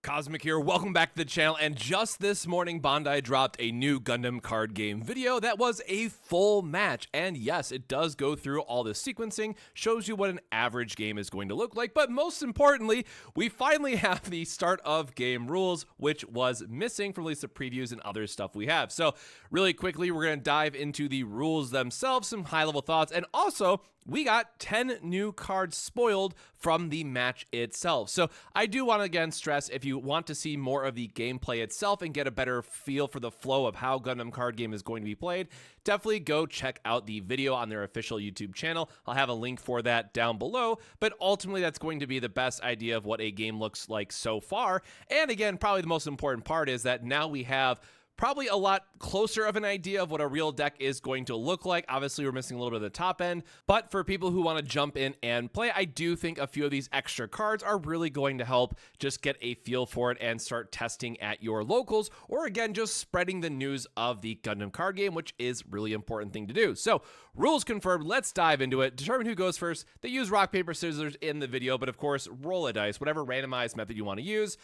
Cosmic here, welcome back to the channel, and just this morning Bandai dropped a new Gundam card game video that was a full match, and yes, it does go through all the sequencing, shows you what an average game is going to look like, but most importantly, we finally have the start of game rules, which was missing from at least the previews and other stuff we have. So really quickly, we're going to dive into the rules themselves, some high-level thoughts, and also we got 10 new cards spoiled from the match itself. So I do want to again stress, if you want to see more of the gameplay itself and get a better feel for the flow of how Gundam card game is going to be played, definitely go check out the video on their official YouTube channel. I'll have a link for that down below, but ultimately that's going to be the best idea of what a game looks like so far. And again, probably the most important part is that now we have probably a lot closer of an idea of what a real deck is going to look like. Obviously, we're missing a little bit of the top end, but for people who want to jump in and play, I do think a few of these extra cards are really going to help just get a feel for it and start testing at your locals, or again, just spreading the news of the Gundam card game, which is really important thing to do. So, rules confirmed, let's dive into it. Determine who goes first. They use rock, paper, scissors in the video, but of course, roll a dice, whatever randomized method you want to use.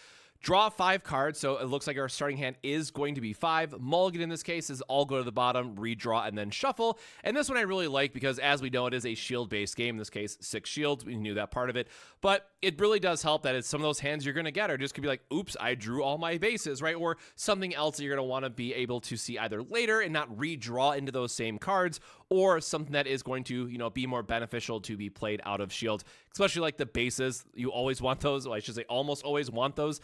Draw 5 cards, so it looks like our starting hand is going to be 5. Mulligan in this case is all go to the bottom, redraw, and then shuffle. And this one I really like because, as we know, it is a shield-based game. In this case, 6 shields. We knew that part of it. But it really does help that it's some of those hands you're going to get are just going to be like, oops, I drew all my bases, right? Or something else that you're going to want to be able to see either later and not redraw into those same cards, or something that is going to, be more beneficial to be played out of shield, especially like the bases. You always want those, well, I should say almost always want those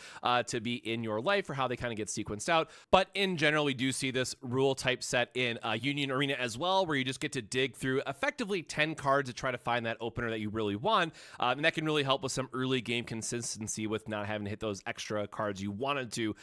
to be in your life for how they kind of get sequenced out. But in general, we do see this rule type set in Union Arena as well, where you just get to dig through effectively 10 cards to try to find that opener that you really want. And that can really help with some early game consistency with not having to hit those extra cards you wanted to,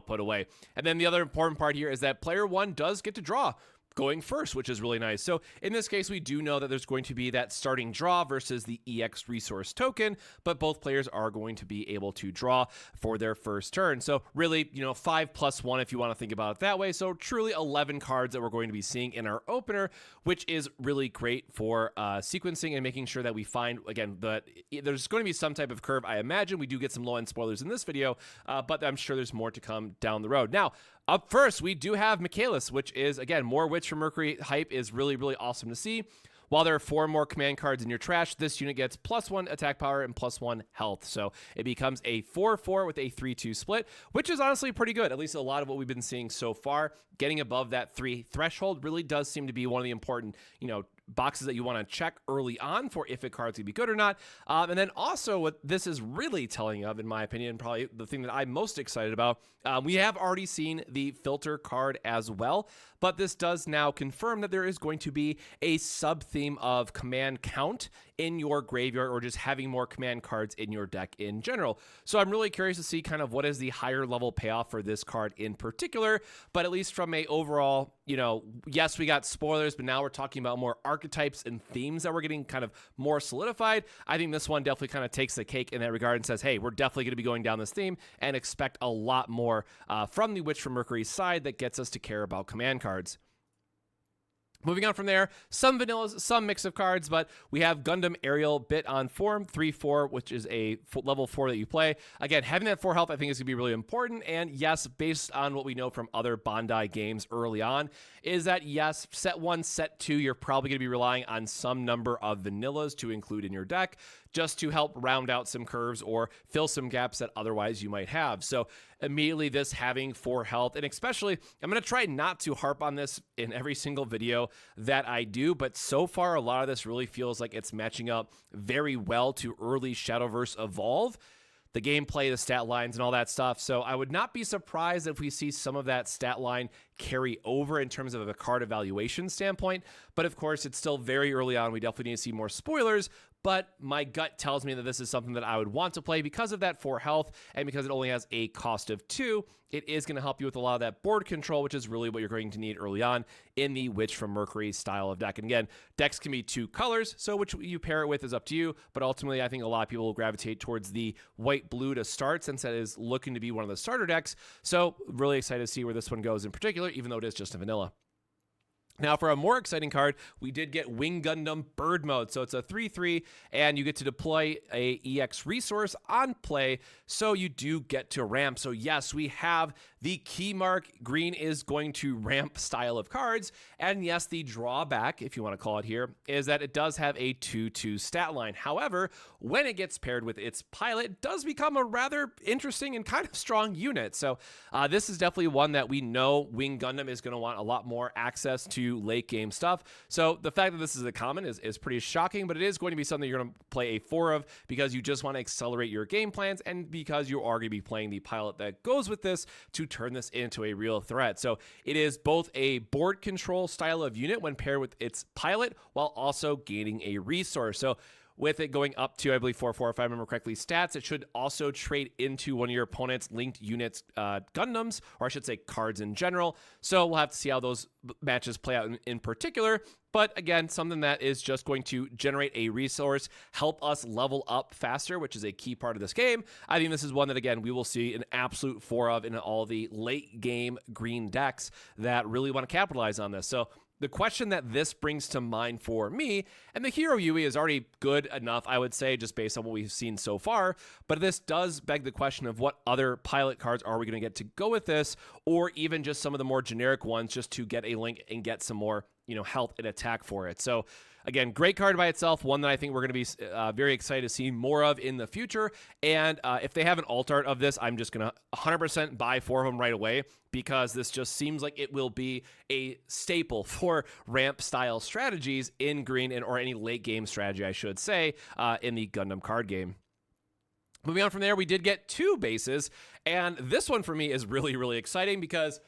put away. And then the other important part here is that player 1 does get to draw going first, which is really nice. So in this case, we do know that there's going to be that starting draw versus the EX resource token, but both players are going to be able to draw for their first turn. So really, 5 plus 1 if you want to think about it that way. So truly 11 cards that we're going to be seeing in our opener, which is really great for sequencing and making sure that we find, again, that there's going to be some type of curve. I imagine we do get some low-end spoilers in this video, but I'm sure there's more to come down the road. Now, up first, we do have Michaelis, which is, again, more Witch from Mercury hype is really, really awesome to see. While there are 4 more command cards in your trash, this unit gets +1 attack power and +1 health. So it becomes a 4-4 with a 3-2 split, which is honestly pretty good. At least a lot of what we've been seeing so far. Getting above that 3 threshold really does seem to be one of the important, boxes that you want to check early on for if a card's gonna be good or not. And then also what this is really telling of, in my opinion, probably the thing that I'm most excited about, we have already seen the filter card as well, but this does now confirm that there is going to be a sub-theme of command count in your graveyard, or just having more command cards in your deck in general. So I'm really curious to see kind of what is the higher level payoff for this card in particular, but at least from a overall, yes, we got spoilers, but now we're talking about more archetypes and themes that we're getting kind of more solidified. I think this one definitely kind of takes the cake in that regard and says, hey, we're definitely going to be going down this theme and expect a lot more from the Witch from Mercury's side that gets us to care about command cards. Moving on from there, some vanillas, some mix of cards, but we have Gundam Aeriel bit on form, 3-4, which is a level 4 that you play. Again, having that 4 health I think is going to be really important, and yes, based on what we know from other Bandai games early on, is that yes, set 1, set 2, you're probably going to be relying on some number of vanillas to include in your deck, just to help round out some curves or fill some gaps that otherwise you might have. So immediately this having 4 health, and especially, I'm going to try not to harp on this in every single video that I do, but so far a lot of this really feels like it's matching up very well to early Shadowverse Evolve, the gameplay, the stat lines, and all that stuff. So I would not be surprised if we see some of that stat line carry over in terms of a card evaluation standpoint. But of course, it's still very early on. We definitely need to see more spoilers. But my gut tells me that this is something that I would want to play because of that 4 health and because it only has a cost of 2. It is going to help you with a lot of that board control, which is really what you're going to need early on in the Witch from Mercury style of deck. And again, decks can be 2 colors, so which you pair it with is up to you. But ultimately, I think a lot of people will gravitate towards the white-blue to start, since that is looking to be one of the starter decks. So really excited to see where this one goes in particular, even though it is just a vanilla. Now, for a more exciting card, we did get Wing Gundam Bird Mode. So it's a 3/3, and you get to deploy a EX resource on play, so you do get to ramp. So yes, we have the key mark. Green is going to ramp style of cards, and yes, the drawback, if you want to call it here, is that it does have a 2/2 stat line. However, when it gets paired with its pilot, it does become a rather interesting and kind of strong unit. So this is definitely one that we know Wing Gundam is going to want a lot more access to late game stuff. So the fact that this is a common is pretty shocking, but it is going to be something you're going to play a 4 of because you just want to accelerate your game plans and because you are going to be playing the pilot that goes with this to turn this into a real threat. So it is both a board control style of unit when paired with its pilot while also gaining a resource. So with it going up to, I believe, 4/4, if I remember correctly, stats, it should also trade into one of your opponent's linked units, Gundams, or I should say cards in general. So we'll have to see how those matches play out in particular. But again, something that is just going to generate a resource, help us level up faster, which is a key part of this game. I think this is one that, again, we will see an absolute 4 of in all the late game green decks that really want to capitalize on this. So the question that this brings to mind for me, and the Hero Yui is already good enough, I would say, just based on what we've seen so far, but this does beg the question of what other pilot cards are we going to get to go with this, or even just some of the more generic ones just to get a link and get some more, health and attack for it. So again, great card by itself, one that I think we're going to be very excited to see more of in the future. And if they have an alt art of this, I'm just going to 100% buy 4 of them right away because this just seems like it will be a staple for ramp style strategies in green or any late game strategy, I should say, in the Gundam card game. Moving on from there, we did get 2 bases, and this one for me is really, really exciting because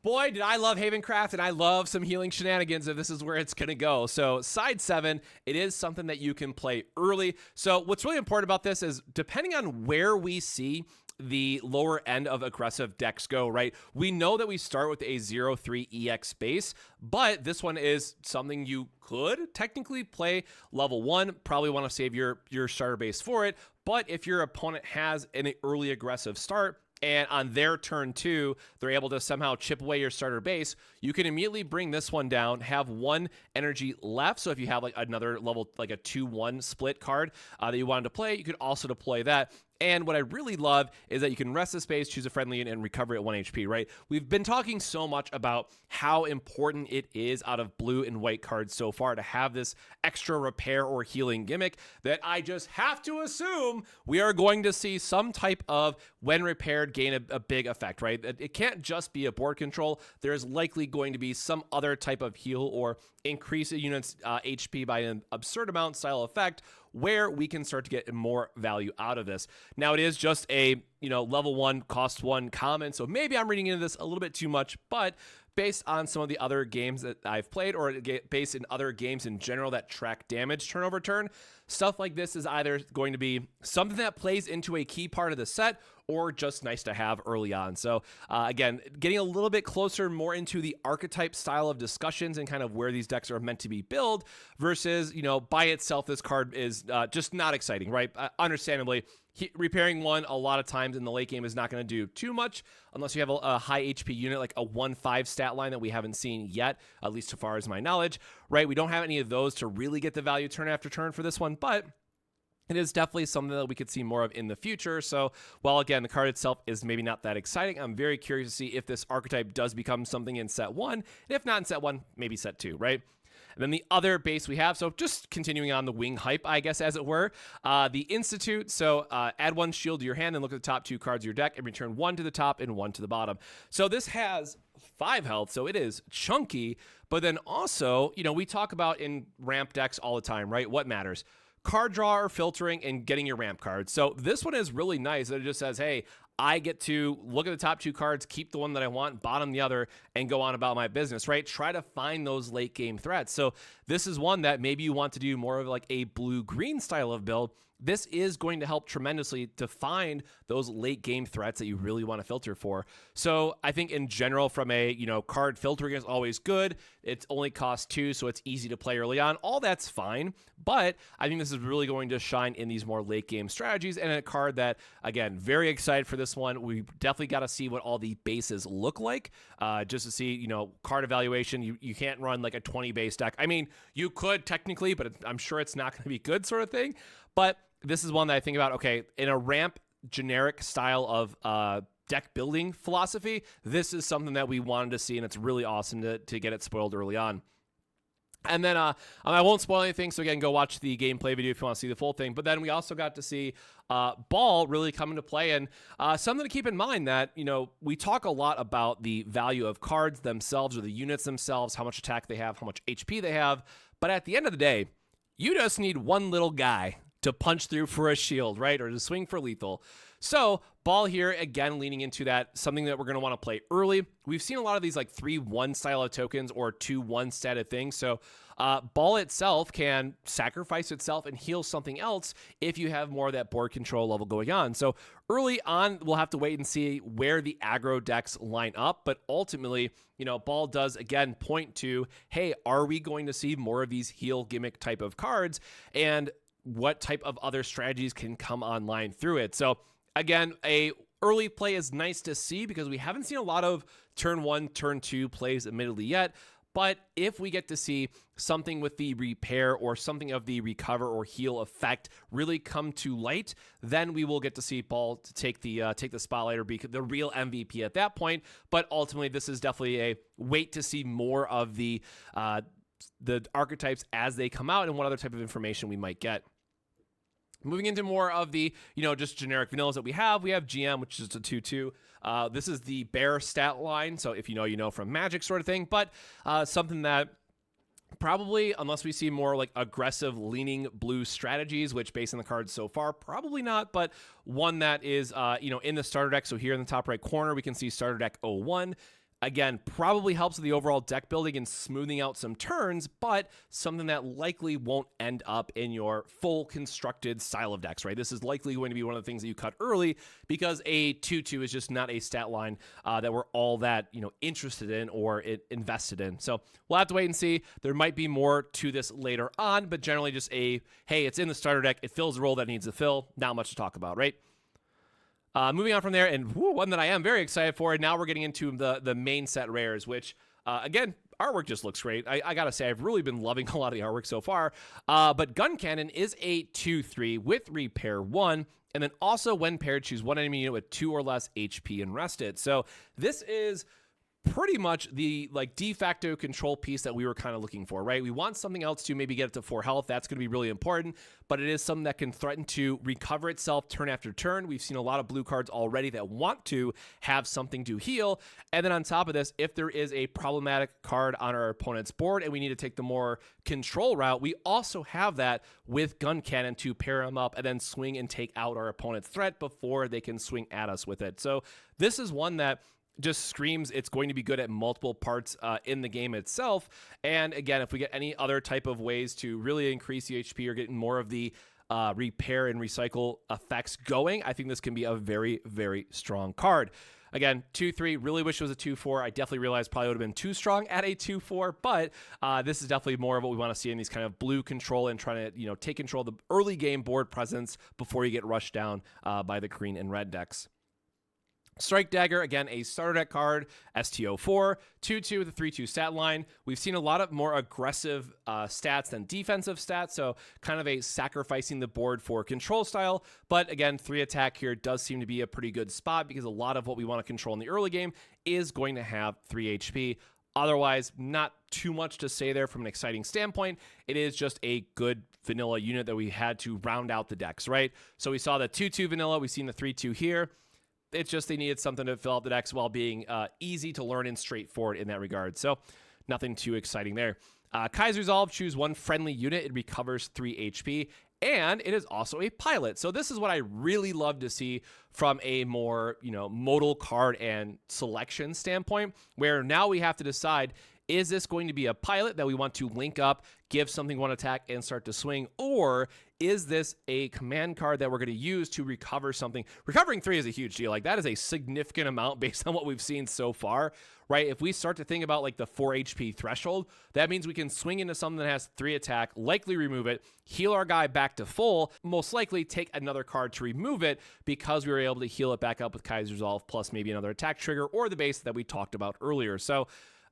boy, did I love Havencraft, and I love some healing shenanigans if this is where it's going to go. So side 7, it is something that you can play early. So what's really important about this is depending on where we see the lower end of aggressive decks go, right? We know that we start with a 0/3 EX base, but this one is something you could technically play level 1, probably want to save your starter base for it. But if your opponent has an early aggressive start, and on their turn 2, they're able to somehow chip away your starter base, you can immediately bring this one down, have 1 energy left. So if you have like another level, like a 2/1 split card that you wanted to play, you could also deploy that. And what I really love is that you can rest the space, choose a friendly unit, and recover at 1 HP, right? We've been talking so much about how important it is out of blue and white cards so far to have this extra repair or healing gimmick that I just have to assume we are going to see some type of, when repaired, gain a big effect, right? It can't just be a board control. There's likely going to be some other type of heal or increase a unit's HP by an absurd amount style effect where we can start to get more value out of this. Now, it is just a, level 1, cost 1 common, so maybe I'm reading into this a little bit too much, but based on some of the other games that I've played or based in other games in general that track damage turn over turn, stuff like this is either going to be something that plays into a key part of the set or just nice to have early on. So again, getting a little bit closer more into the archetype style of discussions and kind of where these decks are meant to be built versus, by itself, this card is just not exciting, right? Understandably, repairing 1 a lot of times in the late game is not going to do too much unless you have a high HP unit, like a 1/5 stat line that we haven't seen yet, at least so far as my knowledge, right? We don't have any of those to really get the value turn after turn for this one, but it is definitely something that we could see more of in the future. So while, again, the card itself is maybe not that exciting, I'm very curious to see if this archetype does become something in set 1. And if not in set 1, maybe set 2, right? And then the other base we have, so just continuing on the wing hype, I guess, as it were, the Institute. So add 1 shield to your hand and look at the top 2 cards of your deck and return 1 to the top and 1 to the bottom. So this has 5 health, so it is chunky. But then also, we talk about in ramp decks all the time, right? What matters? Card draw or filtering and getting your ramp cards. So this one is really nice that it just says, hey, I get to look at the top 2 cards, keep the one that I want, bottom the other, and go on about my business, right? Try to find those late game threats. So this is one that maybe you want to do more of like a blue-green style of build. this is going to help tremendously to find those late game threats that you really want to filter for. So I think in general, from a, card filtering is always good. It only costs 2, so it's easy to play early on. All that's fine, but I think this is really going to shine in these more late game strategies, and a card that, again, very excited for this one. We definitely got to see what all the bases look like, just to see, card evaluation. You can't run like a 20 base deck. I mean, you could technically, but I'm sure it's not going to be good, sort of thing. But this is one that I think about, okay, in a ramp generic style of deck building philosophy, this is something that we wanted to see, and it's really awesome to get it spoiled early on. And then I won't spoil anything, so again, go watch the gameplay video if you want to see the full thing. But then we also got to see Ball really come into play, and something to keep in mind that, we talk a lot about the value of cards themselves or the units themselves, how much attack they have, how much HP they have. But at the end of the day, you just need one little guy to punch through for a shield, right? Or to swing for lethal. So Ball here, again, leaning into that, something that we're going to want to play early. We've seen a lot of these like 3-1 style of tokens or 2-1 stated things. So Ball itself can sacrifice itself and heal something else if you have more of that board control level going on. So early on, we'll have to wait and see where the aggro decks line up. But ultimately, Ball does, again, point to, hey, are we going to see more of these heal gimmick type of cards? And what type of other strategies can come online through it? So again, a early play is nice to see because we haven't seen a lot of turn 1, turn 2 plays admittedly yet. But if we get to see something with the repair or something of the recover or heal effect really come to light, then we will get to see Ball to take the spotlight or be the real MVP at that point. But ultimately, this is definitely a wait to see more of the archetypes as they come out and what other type of information we might get. Moving into more of the, just generic vanillas that we have GM, which is a 2/2. This is the bear stat line, so if you know from Magic sort of thing, but something that probably, unless we see more like aggressive leaning blue strategies, which based on the cards so far, probably not, but one that is, in the starter deck. So here in the top right corner, we can see starter deck 01. Again, probably helps with the overall deck building and smoothing out some turns, but something that likely won't end up in your full constructed style of decks, right? This is likely going to be one of the things that you cut early because a 2/2 is just not a stat line that we're all that, interested in or invested in. So we'll have to wait and see. There might be more to this later on, but generally just hey, it's in the starter deck. It fills the role that it needs to fill. Not much to talk about, right? Moving on from there, and one that I am very excited for, and now we're getting into the main set rares, which, again, artwork just looks great. I gotta say, I've really been loving a lot of the artwork so far. But Gun Cannon is a 2/3 with Repair 1, and then also when paired, choose one enemy unit with 2 or less HP and rest it. So this is pretty much the de facto control piece that we were kind of looking for, right? We want something else to maybe get it to 4 health. That's going to be really important, but it is something that can threaten to recover itself turn after turn. We've seen a lot of blue cards already that want to have something to heal. And then on top of this, if there is a problematic card on our opponent's board and we need to take the more control route, we also have that with Gun Cannon to pair them up and then swing and take out our opponent's threat before they can swing at us with it. So this is one that just screams it's going to be good at multiple parts in the game itself. And again, if we get any other type of ways to really increase the HP or getting more of the repair and recycle effects going, I think this can be a very, very strong card. Again, 2/3, really wish it was a 2/4. I definitely realized probably would have been too strong at a 2/4, but this is definitely more of what we want to see in these kind of blue control and trying to, take control of the early game board presence before you get rushed down by the green and red decks. Strike Dagger, again, a starter deck card, STO4, 2/2 with a 3/2 stat line. We've seen a lot of more aggressive stats than defensive stats, so kind of a sacrificing the board for control style. But again, 3 attack here does seem to be a pretty good spot because a lot of what we want to control in the early game is going to have 3 HP. Otherwise, not too much to say there from an exciting standpoint. It is just a good vanilla unit that we had to round out the decks, right? So we saw the 2/2 vanilla, we've seen the 3/2 here. It's just they needed something to fill out the decks while being easy to learn and straightforward in that regard. So nothing too exciting there. Kai's Resolve, choose 1 friendly unit. It recovers 3 HP. And it is also a pilot. So this is what I really love to see from a more, modal card and selection standpoint, where now we have to decide, is this going to be a pilot that we want to link up, give something 1 attack, and start to swing? Or is this a command card that we're going to use to recover something? Recovering 3 is a huge deal. Like, that is a significant amount based on what we've seen so far, right? If we start to think about like the 4 HP threshold, that means we can swing into something that has 3 attack, likely remove it, heal our guy back to full, most likely take another card to remove it because we were able to heal it back up with Kai's Resolve plus maybe another attack trigger or the base that we talked about earlier. So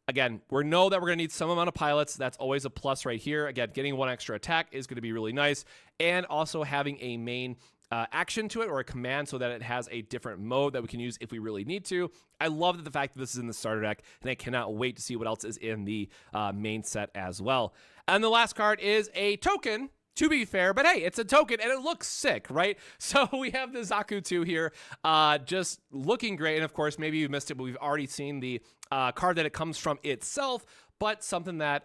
again, we know that we're going to need some amount of pilots. That's always a plus right here. Again, getting 1 extra attack is going to be really nice. And also having a main action to it or a command so that it has a different mode that we can use if we really need to. I love the fact that this is in the starter deck, and I cannot wait to see what else is in the main set as well. And the last card is a token, to be fair, but hey, it's a token and it looks sick, right? So we have the Zaku II here, just looking great. And of course, maybe you missed it, but we've already seen the card that it comes from itself, but something that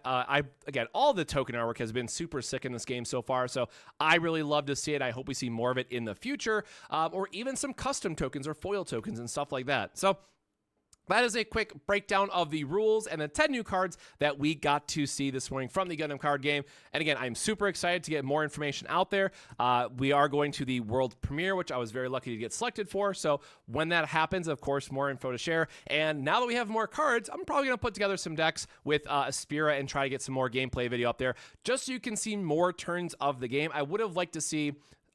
again, all the token artwork has been super sick in this game so far. So I really love to see it. I hope we see more of it in the future, or even some custom tokens or foil tokens and stuff like that. So that is a quick breakdown of the rules and the 10 new cards that we got to see this morning from the Gundam card game. And again, I'm super excited to get more information out there. We are going to the world premiere, which I was very lucky to get selected for. So when that happens, of course, more info to share. And now that we have more cards, I'm probably going to put together some decks with Aspira and try to get some more gameplay video up there just so you can see more turns of the game. I would have liked to see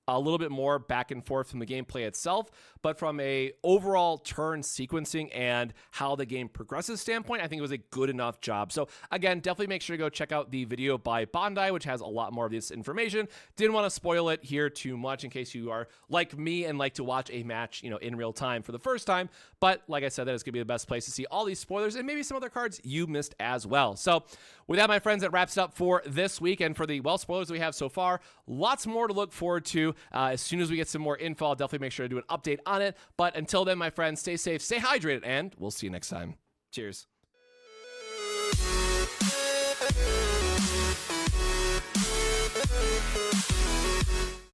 a little bit more back and forth from the gameplay itself, but from a overall turn sequencing and how the game progresses standpoint, I think it was a good enough job. So again, definitely make sure to go check out the video by Bandai, which has a lot more of this information. Didn't want to spoil it here too much in case you are like me and like to watch a match, in real time for the first time. But like I said, that is going to be the best place to see all these spoilers and maybe some other cards you missed as well. So with that, my friends, that wraps it up for this week and for the spoilers that we have so far. Lots more to look forward to. As soon as we get some more info, I'll definitely make sure to do an update on it. But until then, my friends, stay safe, stay hydrated, and we'll see you next time. Cheers.